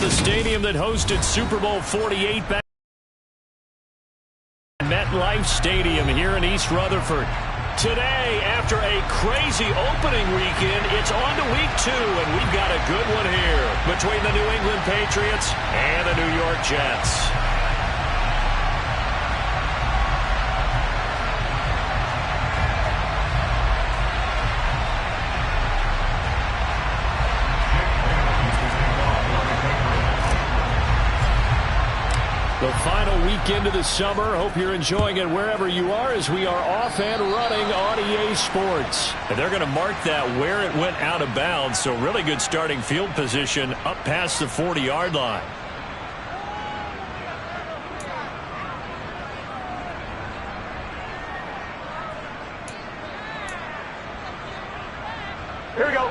the stadium that hosted Super Bowl 48 back at MetLife Stadium here in East Rutherford. Today, after a crazy opening weekend, it's on to week 2, and we've got a good one here between the New England Patriots and the New York Jets. The final weekend of the summer. Hope you're enjoying it wherever you are as we are off and running on EA Sports. And they're going to mark that where it went out of bounds. So really good starting field position up past the 40-yard line. Here we go.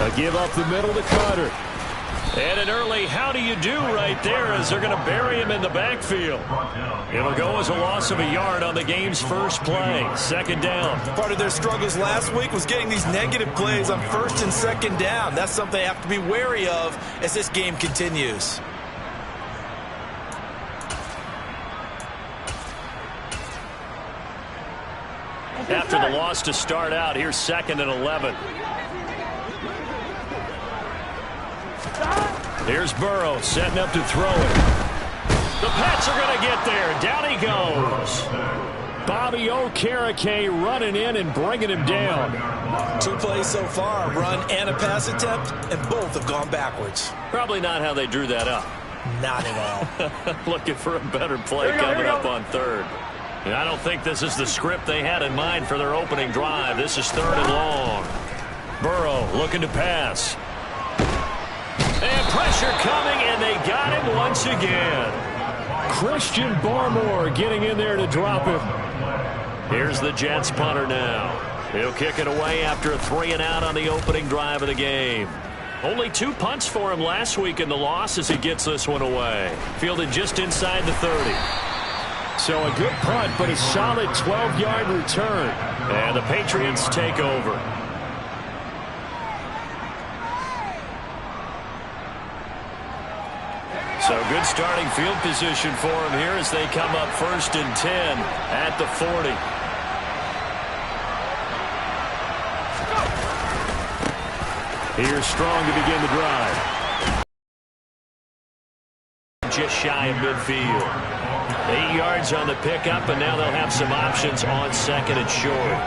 A give up the middle to Carter. And an early how do you do right there as they're going to bury him in the backfield. It'll go as a loss of a yard on the game's first play. Second down. Part of their struggles last week was getting these negative plays on first and second down. That's something they have to be wary of as this game continues. After the loss to start out, here's 2nd and 11. Here's Burrow setting up to throw it. The Pats are going to get there. Down he goes. Bobby Okereke running in and bringing him down. 2 plays so far, a run and a pass attempt, and both have gone backwards. Probably not how they drew that up. Not at all. Looking for a better play coming up on 3rd. And I don't think this is the script they had in mind for their opening drive. This is 3rd and long. Burrow looking to pass. And pressure coming, and they got him once again. Christian Barmore getting in there to drop him. Here's the Jets punter now. He'll kick it away after a 3-and-out on the opening drive of the game. Only 2 punts for him last week in the loss as he gets this one away. Fielded just inside the 30. So a good punt, but a solid 12-yard return. And the Patriots take over. So good starting field position for him here as they come up 1st and 10 at the 40. Here's Strong to begin the drive. Just shy of midfield. 8 yards on the pickup, and now they'll have some options on 2nd and short.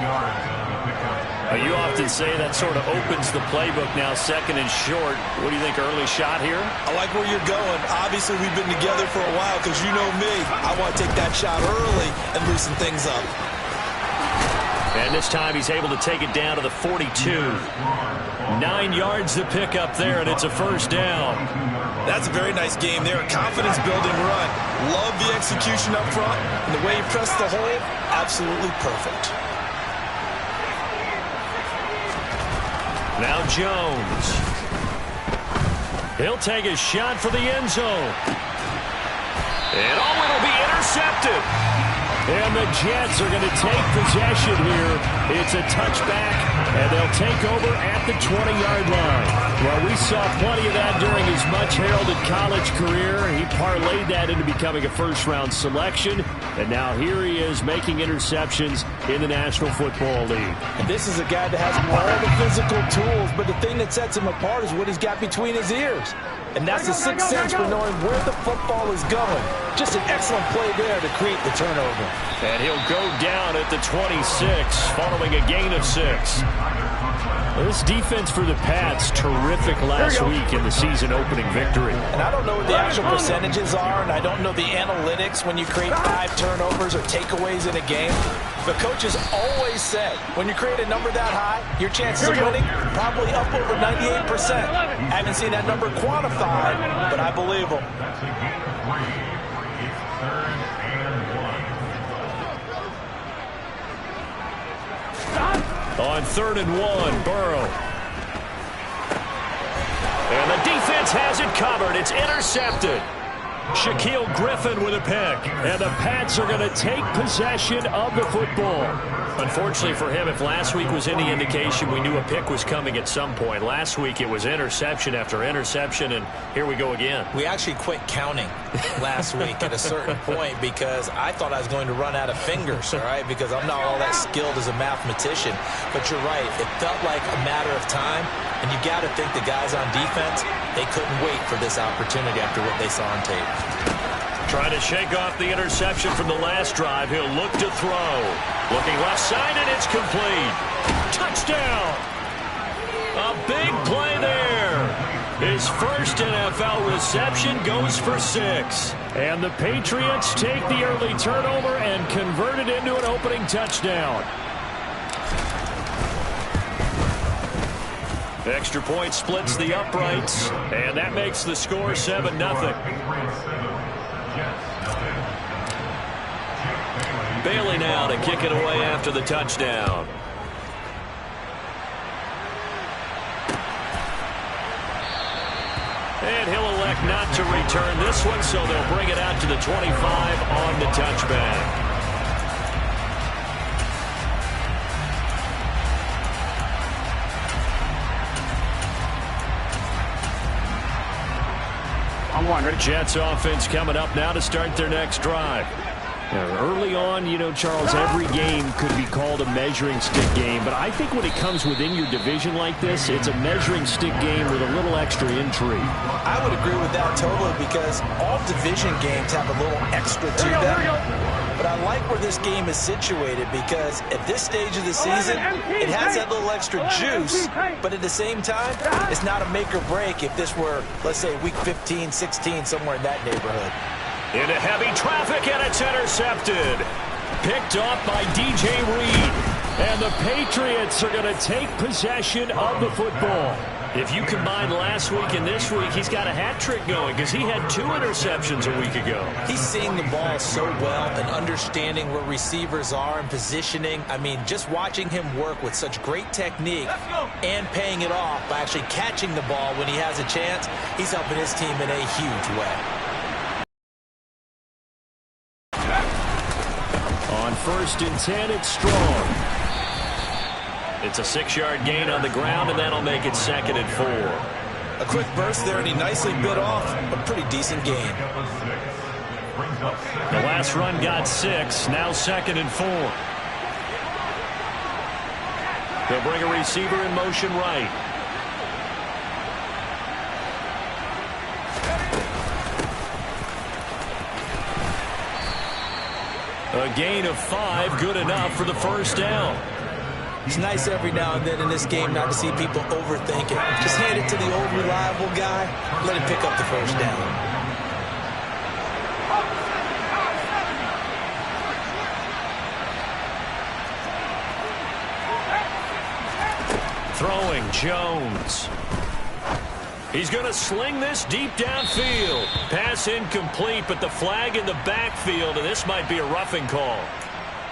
You often say that sort of opens the playbook now, 2nd and short. What do you think, early shot here? I like where you're going. Obviously, we've been together for a while because you know me. I want to take that shot early and loosen things up. And this time he's able to take it down to the 42. 9 yards to pick up there, and it's a 1st down. That's a very nice game there. A confidence-building run. Love the execution up front. And the way he pressed the hole, absolutely perfect. Now Jones. He'll take a shot for the end zone. And it'll be intercepted. And the Jets are going to take possession here. It's a touchback, and they'll take over at the 20-yard line. Well, we saw plenty of that during his much-heralded college career. He parlayed that into becoming a first-round selection, and now here he is making interceptions in the National Football League. And this is a guy that has all the physical tools, but the thing that sets him apart is what he's got between his ears. And that's the sixth sense for knowing where the football is going. Just an excellent play there to create the turnover. And he'll go down at the 26 following a gain of 6. This defense for the Pats, terrific last week in the season-opening victory. And I don't know what the actual percentages are, and I don't know the analytics when you create 5 turnovers or takeaways in a game. But coaches always say, when you create a number that high, your chances of winning probably up over 98%. I haven't seen that number quantified, but I believe them. On 3rd and 1, Burrow. And the defense has it covered. It's intercepted. Shaquille Griffin with a pick. And the Pats are going to take possession of the football. Unfortunately for him, if last week was any indication, we knew a pick was coming at some point. Last week it was interception after interception, and here we go again. We actually quit counting last week at a certain point because I thought I was going to run out of fingers, all right, because I'm not all that skilled as a mathematician. But you're right. It felt like a matter of time, and you got to think the guys on defense, they couldn't wait for this opportunity after what they saw on tape. Trying to shake off the interception from the last drive. He'll look to throw. Looking left side, and it's complete. Touchdown! A big play there. His first NFL reception goes for 6. And the Patriots take the early turnover and convert it into an opening touchdown. Extra point splits the uprights, and that makes the score 7-0. Bailey now to kick it away after the touchdown. And he'll elect not to return this one, so they'll bring it out to the 25 on the touchback. Jets offense coming up now to start their next drive. Early on, you know, Charles, every game could be called a measuring stick game. But I think when it comes within your division like this, it's a measuring stick game with a little extra intrigue. I would agree with that totally because all division games have a little extra to them. But I like where this game is situated because at this stage of the season, it has that little extra juice. But at the same time, it's not a make or break if this were, let's say, week 15, 16, somewhere in that neighborhood. Into heavy traffic, and it's intercepted. Picked off by DJ Reed. And the Patriots are going to take possession of the football. If you combine last week and this week, he's got a hat trick going because he had 2 interceptions a week ago. He's seeing the ball so well and understanding where receivers are and positioning. I mean, just watching him work with such great technique and paying it off by actually catching the ball when he has a chance, he's helping his team in a huge way. On 1st and 10, it's Strong. It's a 6-yard gain on the ground, and that'll make it 2nd and 4. A quick burst there, and he nicely bit off a pretty decent gain. The last run got 6, now 2nd and 4. They'll bring a receiver in motion right. A gain of 5, good enough for the first down. It's nice every now and then in this game not to see people overthink it. Just hand it to the old reliable guy, let him pick up the first down. Throwing Jones. He's going to sling this deep downfield. Pass incomplete, but the flag in the backfield, and this might be a roughing call.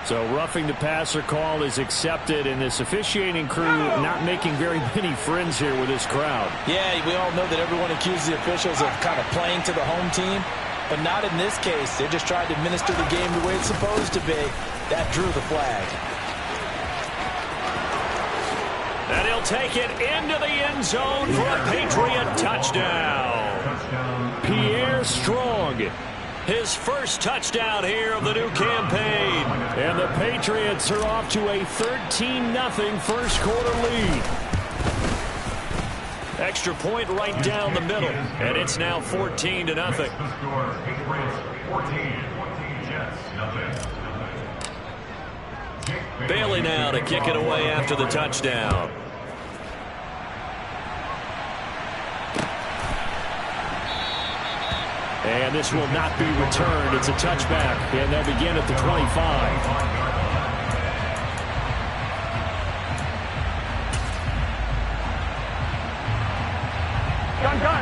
So roughing the passer call is accepted, and this officiating crew not making very many friends here with this crowd. Yeah, we all know that everyone accuses the officials of kind of playing to the home team, but not in this case. They're just trying to administer the game the way it's supposed to be. That drew the flag. And he'll take it into the end zone for a Patriot touchdown. Pierre Strong. His first touchdown here of the new campaign. And the Patriots are off to a 13-0 first quarter lead. Extra point right down the middle. And it's now 14-0. Bailey now to kick it away after the touchdown. And this will not be returned. It's a touchback, and they'll begin at the 25.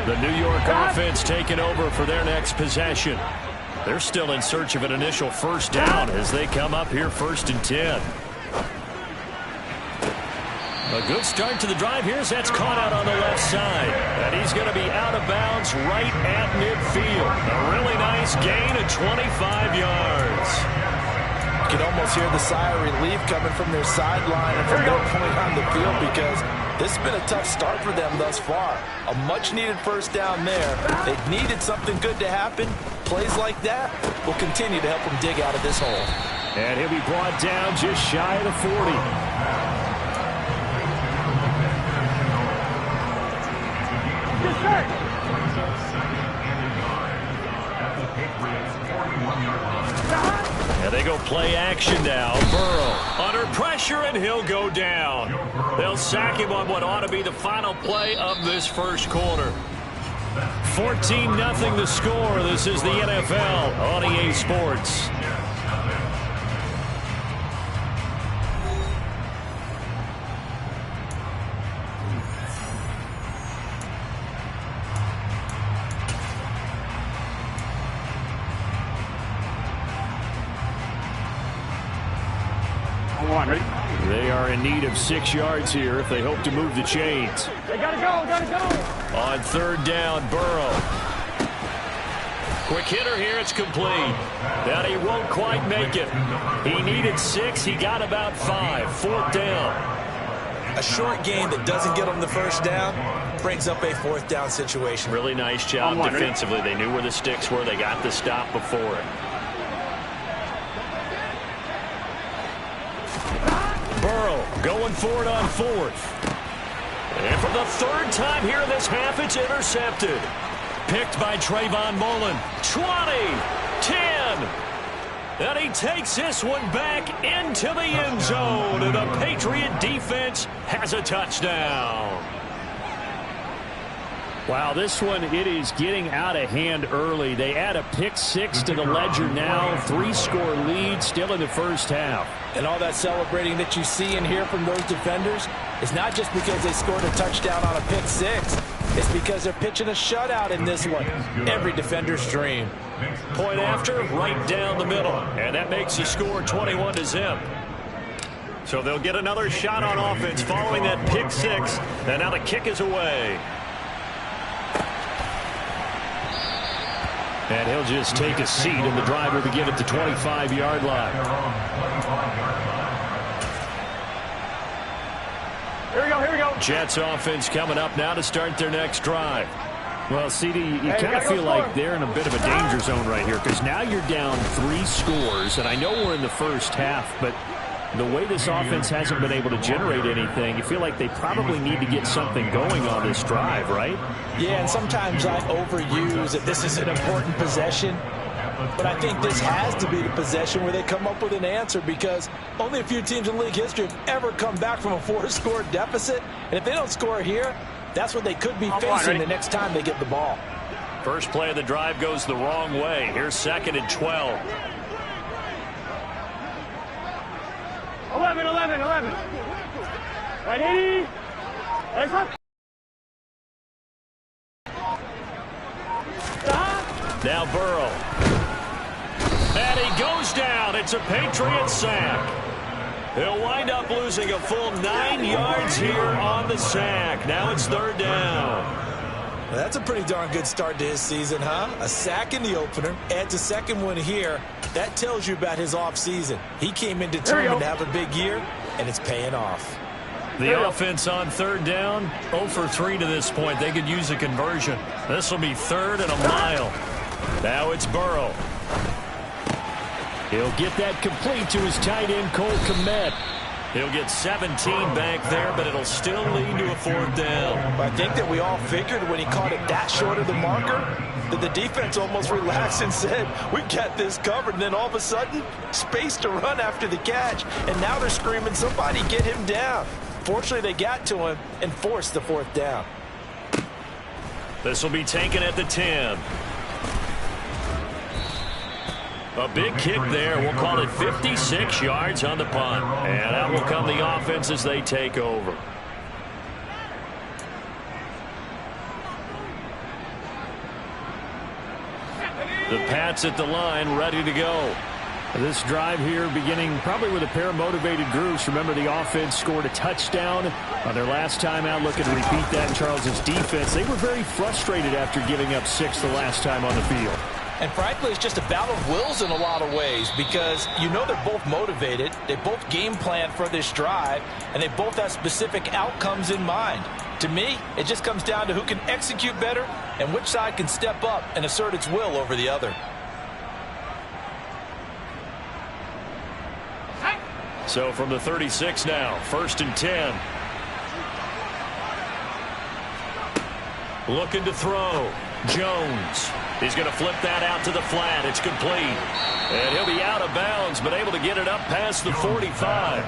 The New York offense taking over for their next possession. They're still in search of an initial first down as they come up here 1st and 10. A good start to the drive here as that's caught out on the left side. And he's going to be out of bounds right at midfield. A really nice gain of 25 yards. You can almost hear the sigh of relief coming from their sideline and from their point on the field because this has been a tough start for them thus far. A much-needed first down there. They needed something good to happen. Plays like that will continue to help them dig out of this hole. And he'll be brought down just shy of the 40. And they go play action now. Burrow under pressure, and he'll go down. They'll sack him on what ought to be the final play of this first quarter. 14-0 the score. This is the NFL on EA Sports. They are in need of 6 yards here if they hope to move the chains. They gotta go. On third down, Burrow. Quick hitter here, it's complete. That he won't quite make it. He needed 6, he got about 5. Fourth down. A short game that doesn't get them the first down brings up a fourth down situation. Really nice job defensively. They knew where the sticks were. They got the stop before it. Burrow going for it on fourth. And for the third time here in this half, it's intercepted. Picked by Trayvon Mullen. 20, 10. And he takes this one back into the end zone. And the Patriot defense has a touchdown. Wow, this one, it is getting out of hand early. They add a pick 6 to the ledger now. 3-score lead still in the first half. And all that celebrating that you see and hear from those defenders is not just because they scored a touchdown on a pick 6. It's because they're pitching a shutout in this one. Every defender's dream. Point after, right down the middle. And that makes the score 21-0. So they'll get another shot on offense following that pick 6. And now the kick is away. And he'll just take a seat, and the drive will begin at the 25-yard line. Here we go. Jets offense coming up now to start their next drive. Well, CD, you kind of feel like they're in a bit of a danger zone right here because now you're down 3 scores, and I know we're in the first half, but the way this offense hasn't been able to generate anything, you feel like they probably need to get something going on this drive, right? Yeah, and sometimes I overuse that this is an important possession. But I think this has to be the possession where they come up with an answer because only a few teams in league history have ever come back from a 4-score deficit. And if they don't score here, that's what they could be facing the next time they get the ball. First play of the drive goes the wrong way. Here's 2nd and 12. 11. Ready? Let's go. Now Burrow. And he goes down. It's a Patriot sack. He'll wind up losing a full 9 yards here on the sack. Now it's 3rd down. Well, that's a pretty darn good start to his season, huh? A sack in the opener, adds a second one here. That tells you about his offseason. He came in determined to have a big year, and it's paying off. The offense on 3rd down, 0 for 3 to this point. They could use a conversion. This will be 3rd and a mile. Now it's Burrow. He'll get that complete to his tight end, Cole Kmet. He'll get 17 back there, but it'll still lead to a 4th down. I think that we all figured when he caught it that short of the marker that the defense almost relaxed and said, we got this covered. And then all of a sudden, space to run after the catch. And now they're screaming, somebody get him down. Fortunately, they got to him and forced the 4th down. This will be taken at the 10. A big kick there. We'll call it 56 yards on the punt. And out will come the offense as they take over. The Pats at the line, ready to go. This drive here beginning probably with a pair of motivated groups. Remember, the offense scored a touchdown on their last time out. Looking to repeat that in Charles's defense. They were very frustrated after giving up 6 the last time on the field. And frankly, it's just a battle of wills in a lot of ways because you know they're both motivated. They both game plan for this drive, and they both have specific outcomes in mind. To me, it just comes down to who can execute better and which side can step up and assert its will over the other. So from the 36 now, 1st and 10. Looking to throw. Jones. He's going to flip that out to the flat. It's complete. And he'll be out of bounds, but able to get it up past the 45.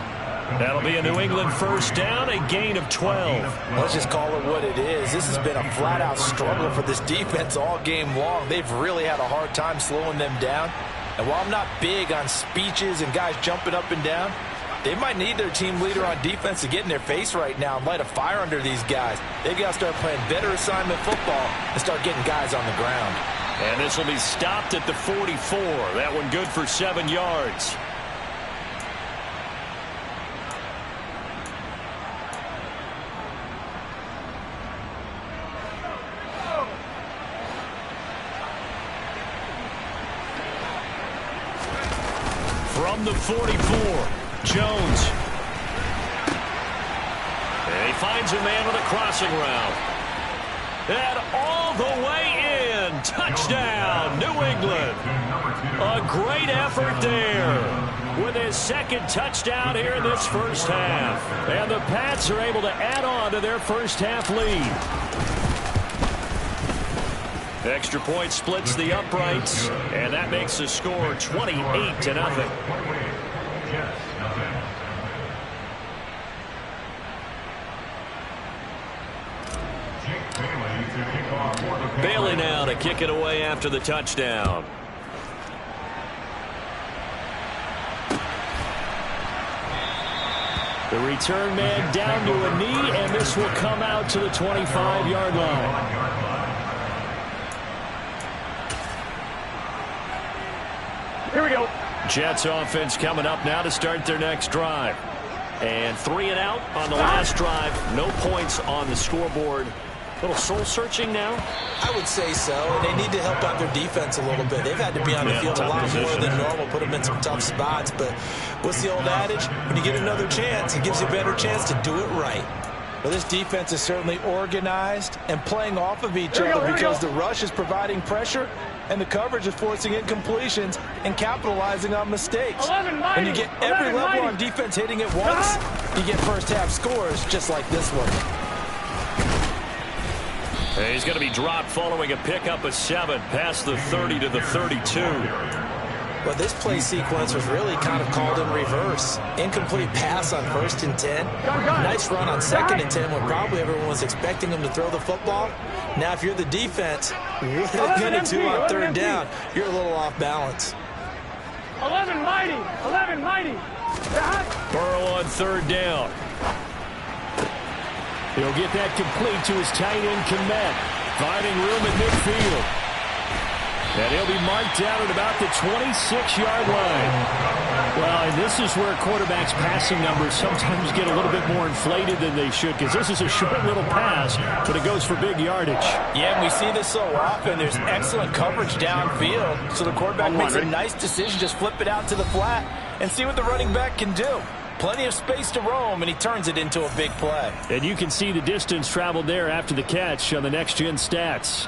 That'll be a New England 1st down, a gain of 12. Let's just call it what it is. This has been a flat-out struggle for this defense all game long. They've really had a hard time slowing them down. And while I'm not big on speeches and guys jumping up and down, they might need their team leader on defense to get in their face right now and light a fire under these guys. They've got to start playing better assignment football and start getting guys on the ground. And this will be stopped at the 44. That one good for 7 yards. From the 44, Jones. And he finds a man with a crossing route. And all the way in. Touchdown, New England. A great effort there with his 2nd touchdown here in this 1st half. And the Pats are able to add on to their 1st half lead. Extra point splits the uprights, and that makes the score 28-0. Bailey now to kick it away after the touchdown. The return man down to a knee, and this will come out to the 25-yard line. Here we go. Jets offense coming up now to start their next drive. And 3 and out on the last drive. No points on the scoreboard. A little soul-searching now? I would say so, and they need to help out their defense a little bit. They've had to be on the field a lot more than normal, put them in some tough spots. But what's the old adage? When you get another chance, it gives you a better chance to do it right. Well, this defense is certainly organized and playing off of each other because the rush is providing pressure and the coverage is forcing incompletions and capitalizing on mistakes. When you get every level on defense hitting it once, you get 1st half scores just like this one. He's going to be dropped following a pickup of 7 past the 30 to the 32. Well, this play sequence was really kind of called in reverse. Incomplete pass on 1st and 10. Nice run on 2nd and 10 when probably everyone was expecting him to throw the football. Now, if you're the defense, what are you going to do on 3rd down? You're a little off balance. 11 mighty. 11 mighty. Burrow on 3rd down. He'll get that complete to his tight end, Kmet, finding room at midfield. And he'll be marked down at about the 26-yard line. Well, and this is where quarterbacks' passing numbers sometimes get a little bit more inflated than they should, because this is a short little pass, but it goes for big yardage. Yeah, and we see this so often. There's excellent coverage downfield, so the quarterback makes a nice decision, just flip it out to the flat and see what the running back can do. Plenty of space to roam, and he turns it into a big play. And you can see the distance traveled there after the catch on the next-gen stats.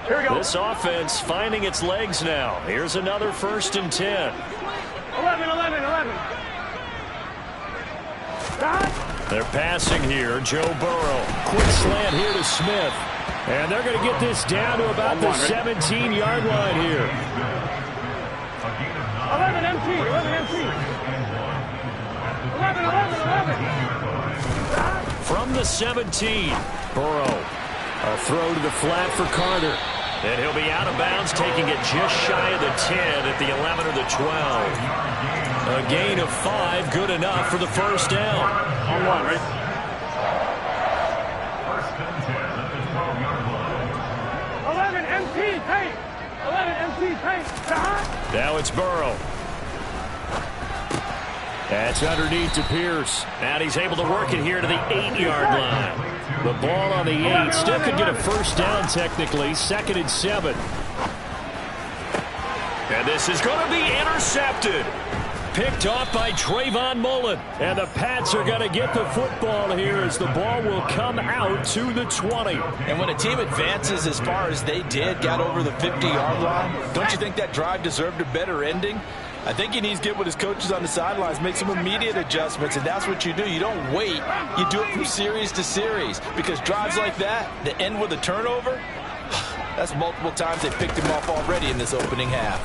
Here we go. This offense finding its legs now. Here's another 1st and 10. 11, 11, 11. They're passing here. Joe Burrow. Quick slant here to Smith. And they're going to get this down to about the 17-yard line here. 11 MT, 11 MT. 11, 11, 11. From the 17, Burrow. A throw to the flat for Carter. And he'll be out of bounds, taking it just shy of the 10 at the 11 or the 12. A gain of 5, good enough for the 1st down. On 1, right? 11 MT, paint. 11 MT, paint. Now it's Burrow. That's underneath to Pierce. And he's able to work it here to the 8-yard line. The ball on the 8. Still could get a first down technically. 2nd and 7. And this is going to be intercepted. Picked off by Trayvon Mullen. And the Pats are going to get the football here as the ball will come out to the 20. And when a team advances as far as they did, got over the 50-yard line, don't you think that drive deserved a better ending? I think he needs to get with his coaches on the sidelines, make some immediate adjustments, and that's what you do. You don't wait. You do it from series to series, because drives like that end with a turnover, that's multiple times they picked him off already in this opening half.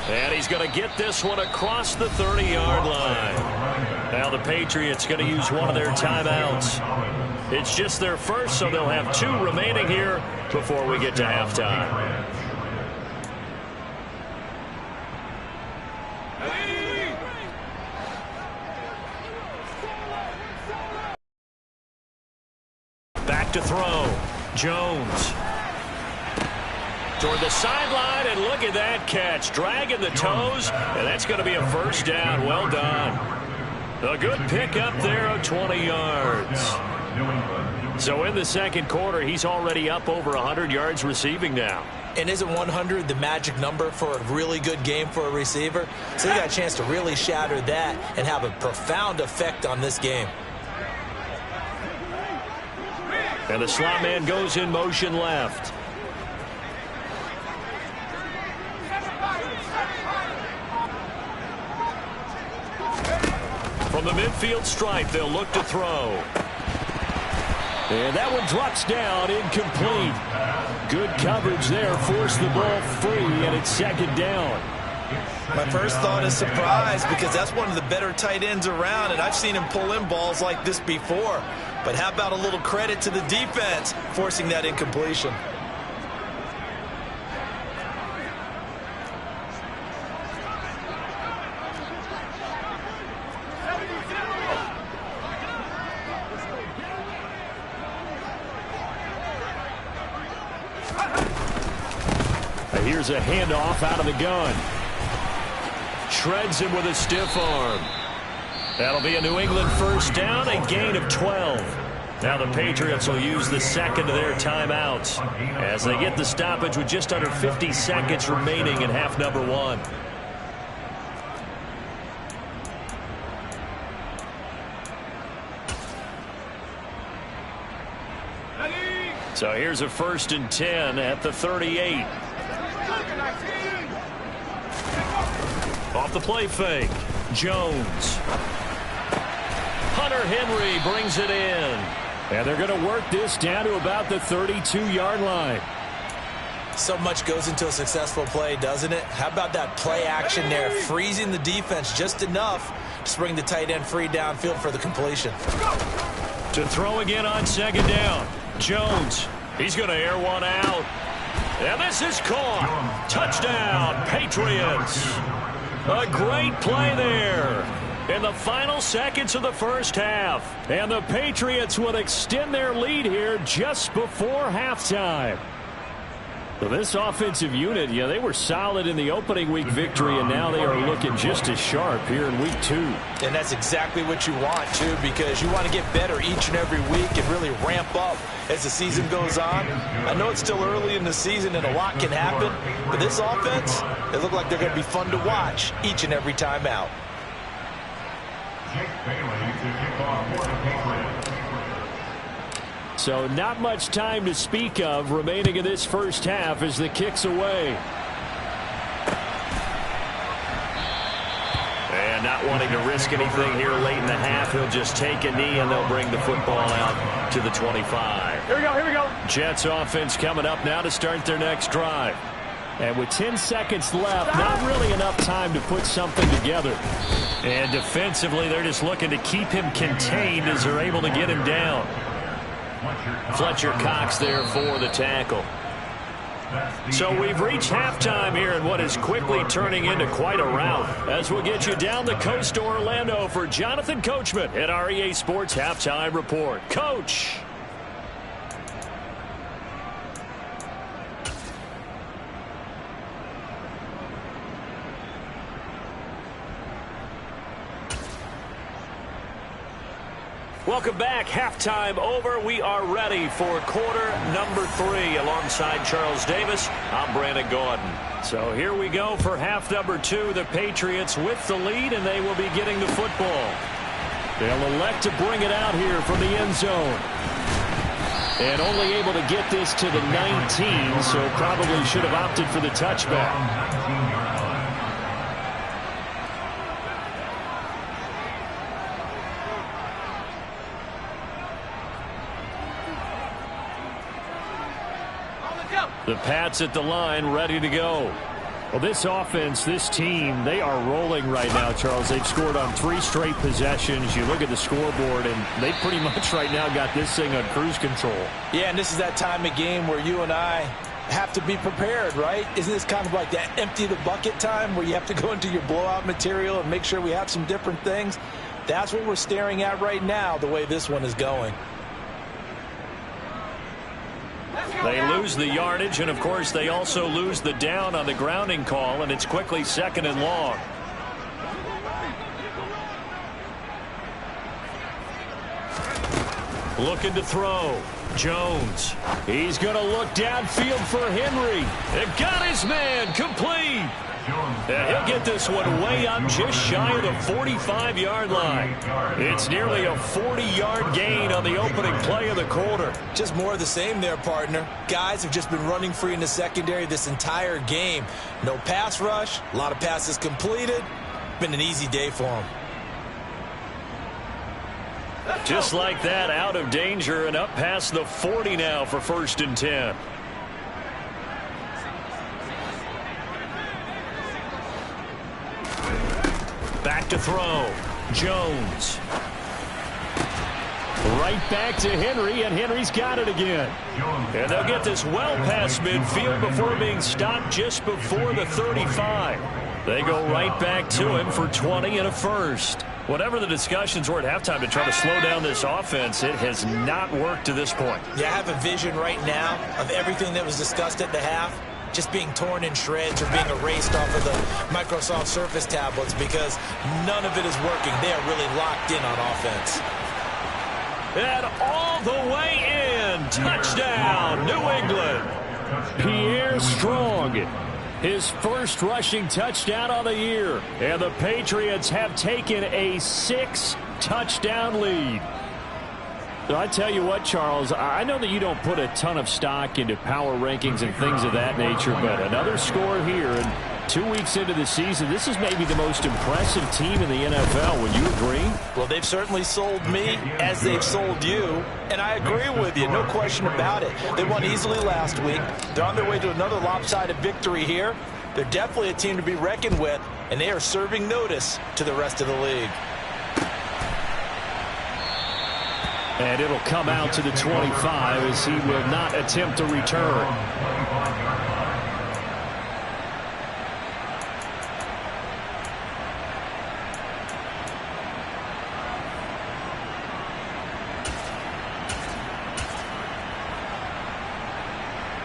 And he's going to get this one across the 30-yard line. Now the Patriots going to use one of their timeouts. It's just their first, so they'll have 2 remaining here before we get to halftime. Back to throw. Jones. Toward the sideline, and look at that catch. Dragging the toes, and that's going to be a first down. Well done. A good pick up there of 20 yards. So in the second quarter, he's already up over 100 yards receiving now. And isn't 100 the magic number for a really good game for a receiver? So he got a chance to really shatter that and have a profound effect on this game. And the slot man goes in motion left. From the midfield stripe, they'll look to throw. And that one drops down, incomplete. Good coverage there, forced the ball free, and it's 2nd down. My first thought is surprise, because that's one of the better tight ends around, and I've seen him pull in balls like this before. But how about a little credit to the defense forcing that incompletion? Here's a handoff out of the gun. Shreds him with a stiff arm. That'll be a New England first down, a gain of 12. Now the Patriots will use the second of their timeouts as they get the stoppage with just under 50 seconds remaining in half number 1. So here's a 1st and 10 at the 38. Off the play fake. Jones. Hunter Henry brings it in. And they're going to work this down to about the 32-yard line. So much goes into a successful play, doesn't it? How about that play action there, freezing the defense just enough to bring the tight end free downfield for the completion. To throw again on 2nd down. Jones. He's going to air one out. And this is caught. Touchdown, Patriots. A great play there in the final seconds of the first half. And the Patriots will extend their lead here just before halftime. Well, this offensive unit, they were solid in the opening week victory, and now they are looking just as sharp here in week 2. And that's exactly what you want, too, because you want to get better each and every week and really ramp up as the season goes on. I know it's still early in the season and a lot can happen, but this offense, they look like they're going to be fun to watch each and every time out. So not much time to speak of remaining in this first half as the kick's away. And not wanting to risk anything here late in the half, he'll just take a knee and they'll bring the football out to the 25. Here we go, here we go. Jets offense coming up now to start their next drive. And with 10 seconds left, not really enough time to put something together. And defensively, they're just looking to keep him contained as they're able to get him down. Fletcher Cox there for the tackle. So we've reached halftime here in what is quickly turning into quite a rout. As we'll get you down the coast to Orlando for Jonathan Coachman at our EA Sports Halftime Report. Coach. Welcome back. Halftime over. We are ready for quarter number 3. Alongside Charles Davis, I'm Brandon Gordon. So here we go for half number 2. The Patriots with the lead, and they will be getting the football. They'll elect to bring it out here from the end zone. And only able to get this to the 19, so probably should have opted for the touchback. The Pats at the line, ready to go. Well, this offense, this team, they are rolling right now, Charles. They've scored on 3 straight possessions. You look at the scoreboard, and they pretty much right now got this thing on cruise control. Yeah, and this is that time of game where you and I have to be prepared, right? Isn't this kind of like that empty the bucket time where you have to go into your blowout material and make sure we have some different things? That's what we're staring at right now, the way this one is going. They lose the yardage, and of course they also lose the down on the grounding call, and it's quickly 2nd and long. Looking to throw. Jones. He's going to look downfield for Henry. It got his man complete. And he'll get this one way up just shy of the 45-yard line. It's nearly a 40-yard gain on the opening play of the quarter. Just more of the same there, partner. Guys have just been running free in the secondary this entire game. No pass rush, a lot of passes completed. Been an easy day for them. Just like that, out of danger and up past the 40 now for 1st and 10. Back to throw. Jones. Right back to Henry, and Henry's got it again. And they'll get this well past midfield before being stopped just before the 35. They go right back to him for 20 and a first. Whatever the discussions were at halftime to try to slow down this offense, it has not worked to this point. Yeah, I have a vision right now of everything that was discussed at the half just being torn in shreds or being erased off of the Microsoft Surface tablets because none of it is working. They are really locked in on offense. And all the way in. Touchdown, New England. Pierre Strong, his first rushing touchdown of the year. And the Patriots have taken a 6-touchdown lead. So I tell you what, Charles, I know that you don't put a ton of stock into power rankings and things of that nature, but another score here, and 2 weeks into the season, this is maybe the most impressive team in the NFL. Would you agree? Well, they've certainly sold me as they've sold you, and I agree with you, no question about it. They won easily last week. They're on their way to another lopsided victory here. They're definitely a team to be reckoned with, and they are serving notice to the rest of the league. And it'll come out to the 25 as he will not attempt to return.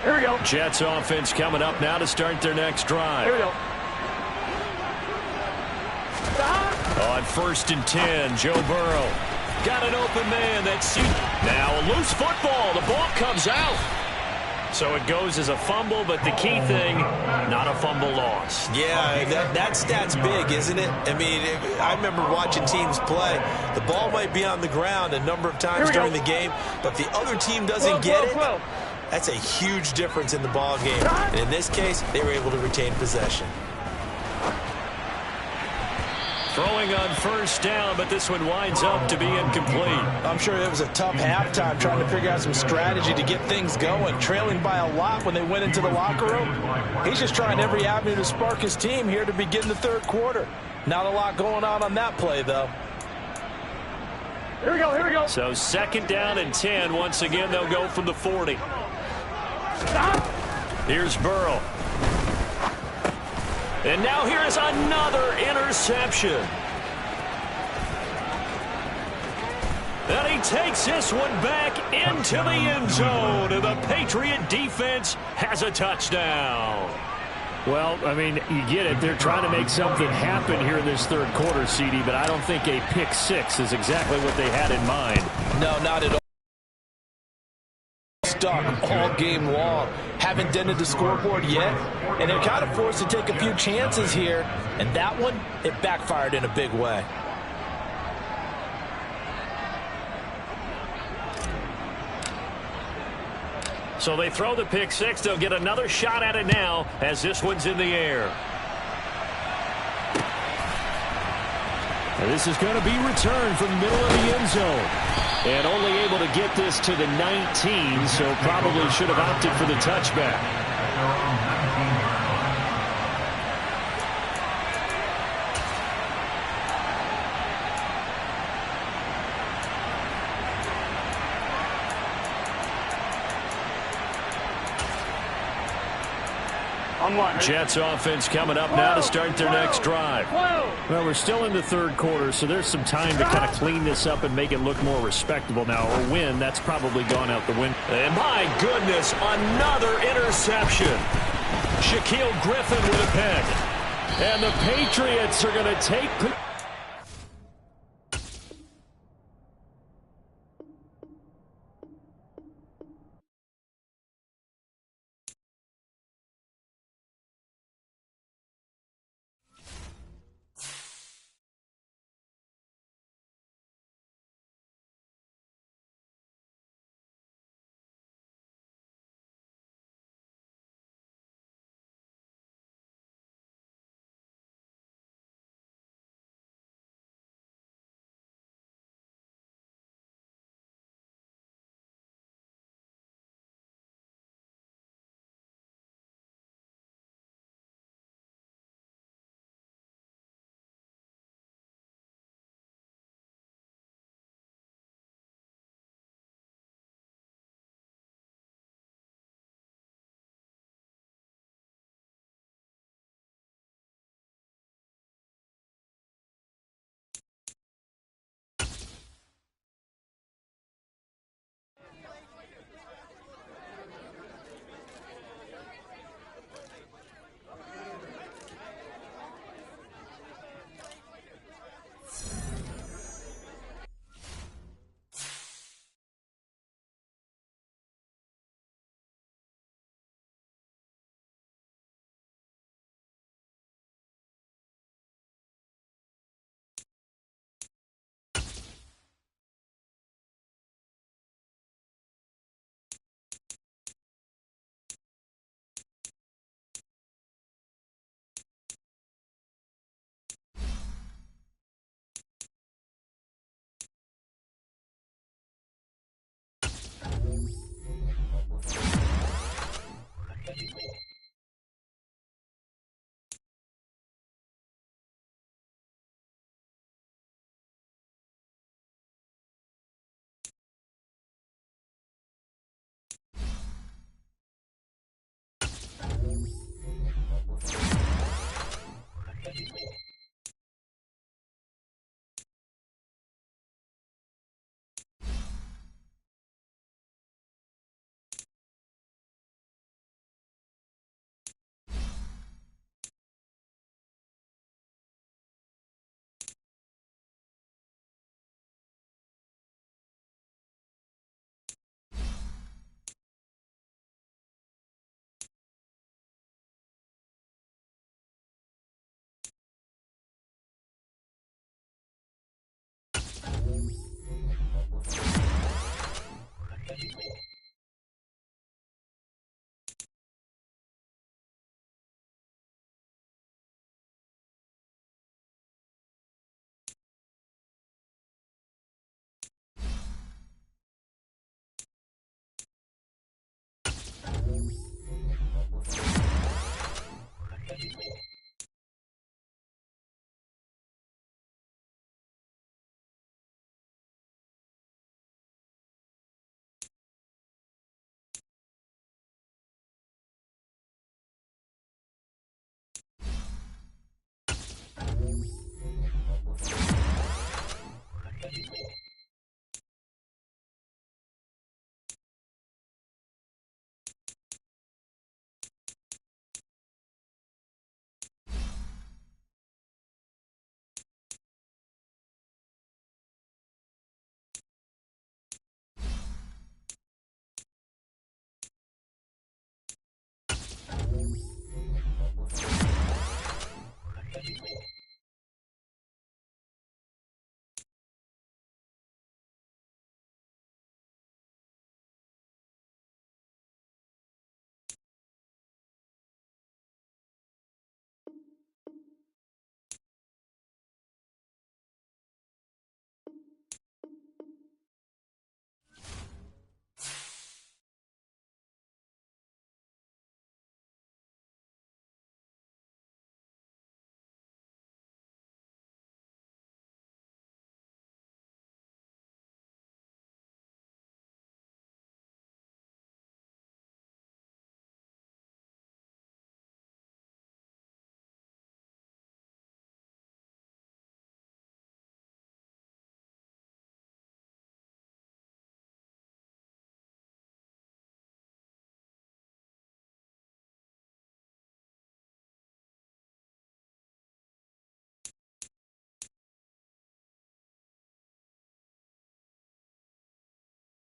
Here we go. Jets offense coming up now to start their next drive. Here we go. On 1st and 10, Joe Burrow. Got an open man. That's now a loose football. The ball comes out. So it goes as a fumble, but the key thing, not a fumble loss. Yeah, that stat's big, isn't it? I mean, I remember watching teams play. The ball might be on the ground a number of times during the game, but the other team doesn't get it. That's a huge difference in the ball game. And in this case, they were able to retain possession. Throwing on 1st down, but this one winds up to be incomplete. I'm sure it was a tough halftime trying to figure out some strategy to get things going. Trailing by a lot when they went into the locker room. He's just trying every avenue to spark his team here to begin the 3rd quarter. Not a lot going on that play, though. Here we go, here we go. So 2nd down and 10. Once again, they'll go from the 40. Stop. Here's Burrow. And now here's another interception. And he takes this one back into the end zone. And the Patriot defense has a touchdown. Well, I mean, you get it. They're trying to make something happen here in this third quarter, CD, but I don't think a pick six is exactly what they had in mind. No, not at all. Stuck all game long. Haven't dented the scoreboard yet, and they're kind of forced to take a few chances here, and that one, it backfired in a big way. So they throw the pick six. They'll get another shot at it now as this one's in the air. And this is going to be returned from the middle of the end zone. And only able to get this to the 19, so probably should have opted for the touchback. Jets offense coming up now to start their next drive. Well, we're still in the third quarter, so there's some time to kind of clean this up and make it look more respectable now. Or win, that's probably gone out the window. And my goodness, another interception. Shaquille Griffin with a pick. And the Patriots are going to take